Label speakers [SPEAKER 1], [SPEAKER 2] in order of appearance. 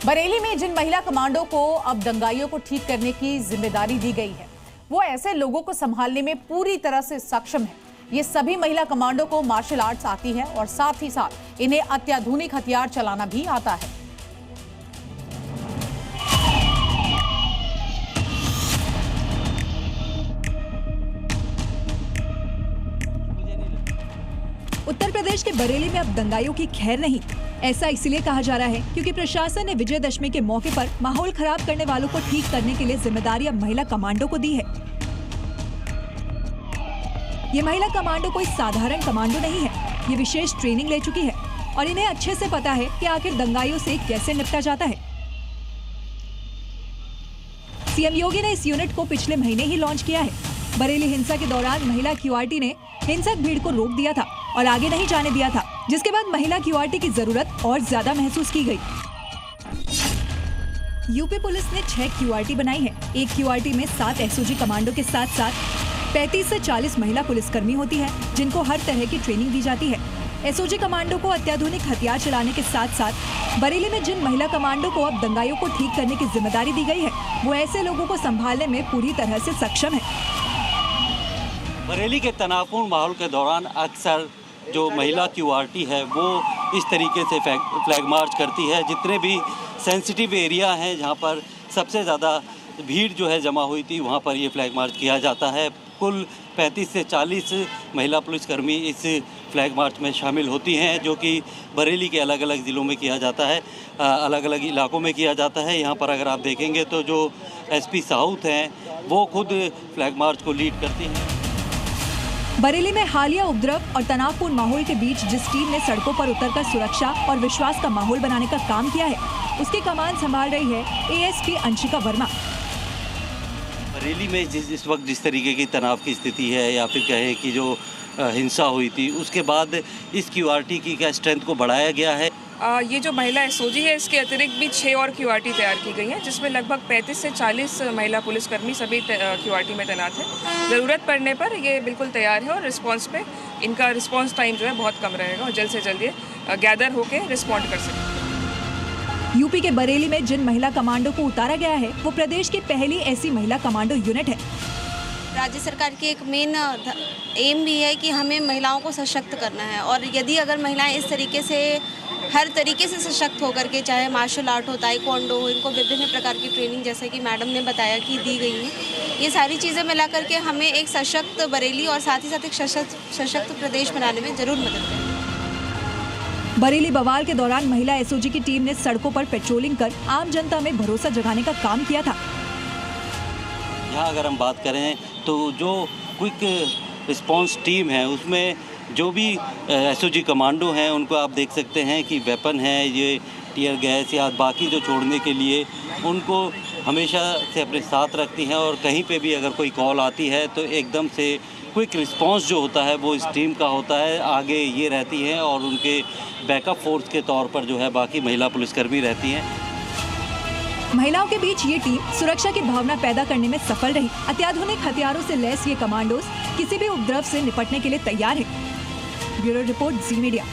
[SPEAKER 1] बरेली में जिन महिला कमांडो को अब दंगाइयों को ठीक करने की जिम्मेदारी दी गई है, वो ऐसे लोगों को संभालने में पूरी तरह से सक्षम है। ये सभी महिला कमांडो को मार्शल आर्ट्स आती है और साथ ही साथ इन्हें अत्याधुनिक हथियार चलाना भी आता है।
[SPEAKER 2] उत्तर प्रदेश के बरेली में अब दंगाइयों की खैर नहीं। ऐसा इसलिए कहा जा रहा है क्योंकि प्रशासन ने विजयदशमी के मौके पर माहौल खराब करने वालों को ठीक करने के लिए जिम्मेदारी अब महिला कमांडो को दी है। ये महिला कमांडो कोई साधारण कमांडो नहीं है, ये विशेष ट्रेनिंग ले चुकी है और इन्हें अच्छे से पता है कि आखिर दंगाइयों से कैसे निपटा जाता है। सीएम योगी ने इस यूनिट को पिछले महीने ही लॉन्च किया है। बरेली हिंसा के दौरान महिला क्यूआरटी ने हिंसक भीड़ को रोक दिया था और आगे नहीं जाने दिया था, जिसके बाद महिला क्यूआरटी की जरूरत और ज्यादा महसूस की गई। यूपी पुलिस ने 6 क्यूआरटी बनाई है। एक क्यूआरटी में 7 एसओजी कमांडो के साथ साथ 35 से 40 महिला पुलिसकर्मी होती है, जिनको हर तरह की ट्रेनिंग दी जाती है। एसओजी कमांडो को अत्याधुनिक हथियार चलाने के साथ साथ बरेली में जिन महिला कमांडो को अब दंगाइयों को ठीक करने की जिम्मेदारी दी गई है, वो ऐसे लोगों को संभालने में पूरी तरह से सक्षम है।
[SPEAKER 3] बरेली के तनावपूर्ण माहौल के दौरान अक्सर जो महिला क्यूआरटी है वो इस तरीके से फ्लैग मार्च करती है। जितने भी सेंसिटिव एरिया हैं जहाँ पर सबसे ज़्यादा भीड़ जो है जमा हुई थी, वहाँ पर ये फ्लैग मार्च किया जाता है। कुल 35 से 40 महिला पुलिसकर्मी इस फ्लैग मार्च में शामिल होती हैं, जो कि बरेली के अलग अलग ज़िलों में किया जाता है, अलग अलग इलाकों में किया जाता है। यहाँ पर अगर आप देखेंगे तो जो एसपी साउथ हैं वो खुद फ्लैग मार्च को लीड करती हैं।
[SPEAKER 2] बरेली में हालिया उपद्रव और तनावपूर्ण माहौल के बीच जिस टीम ने सड़कों पर उतरकर सुरक्षा और विश्वास का माहौल बनाने का काम किया है, उसकी कमान संभाल रही है एएसपी अंशिका वर्मा।
[SPEAKER 3] बरेली में इस वक्त जिस तरीके की तनाव की स्थिति है या फिर कहें कि जो हिंसा हुई थी, उसके बाद इस क्यूआरटी की क्या स्ट्रेंथ को बढ़ाया गया है।
[SPEAKER 4] ये जो महिला एसओजी है, इसके अतिरिक्त भी 6 और क्यूआरटी तैयार की गई हैं, जिसमें लगभग 35 से 40 महिला पुलिसकर्मी सभी क्यूआरटी में तैनात हैं। ज़रूरत पड़ने पर ये बिल्कुल तैयार है और रिस्पांस पे इनका रिस्पांस टाइम जो है बहुत कम रहेगा और जल्द से जल्द ये गैदर होकर रिस्पॉन्ड कर सकें।
[SPEAKER 2] यूपी के बरेली में जिन महिला कमांडो को उतारा गया है, वो प्रदेश की पहली ऐसी महिला कमांडो यूनिट है।
[SPEAKER 5] राज्य सरकार की एक मेन एम भी है कि हमें महिलाओं को सशक्त करना है और यदि अगर महिलाएं इस तरीके से हर तरीके से सशक्त होकर के, चाहे मार्शल आर्ट हो, ताइक्वांडो हो, इनको विभिन्न प्रकार की ट्रेनिंग जैसे कि मैडम ने बताया कि दी गई है, ये सारी चीज़ें मिला करके हमें एक सशक्त बरेली और साथ ही साथ एक सशक्त प्रदेश बनाने में जरूर मदद करेगी।
[SPEAKER 2] बरेली बवाल के दौरान महिला एसओजी की टीम ने सड़कों पर पेट्रोलिंग कर आम जनता में भरोसा जगाने का काम किया था।
[SPEAKER 3] यहाँ अगर हम बात करें तो जो क्विक रिस्पांस टीम है, उसमें जो भी एसओजी कमांडो हैं उनको आप देख सकते हैं कि वेपन है, ये टीयर गैस या बाकी जो छोड़ने के लिए उनको हमेशा से अपने साथ रखती हैं और कहीं पे भी अगर कोई कॉल आती है तो एकदम से क्विक रिस्पांस जो होता है वो इस टीम का होता है। आगे ये रहती हैं और उनके बैकअप फोर्स के तौर पर जो है बाकी महिला पुलिसकर्मी रहती हैं।
[SPEAKER 2] महिलाओं के बीच ये टीम सुरक्षा की भावना पैदा करने में सफल रही। अत्याधुनिक हथियारों से लैस ये कमांडोज किसी भी उपद्रव से निपटने के लिए तैयार है। ब्यूरो रिपोर्ट, जी मीडिया।